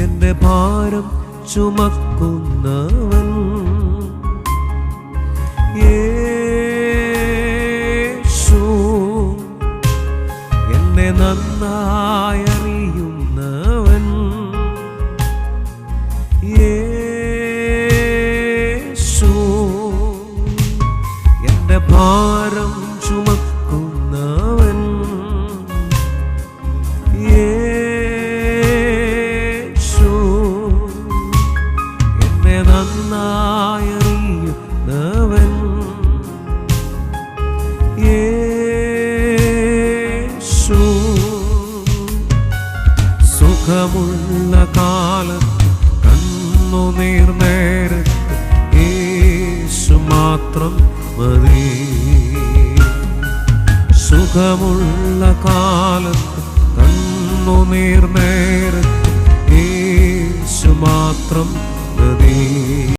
എന്റെ ഭാരം ചുമക്കുന്നവൻ യേശു, എന്നെ നന്നായി അറിയുന്നവൻ യേശു, എന്റെ ഭാരം ചുമക്കുന്നവൻ യേശു, എന്നെ നന്നായി അറിയുന്നവൻ യേശു. സുഖമുള്ള കാലത്ത് കണ്ണുനീർ നേരത്ത് യേശു മാത്രം മതി. സുഖമുള്ള കാലത്ത് കണ്ണുനീർ നേരത്ത് യേശു മാത്രം മതി.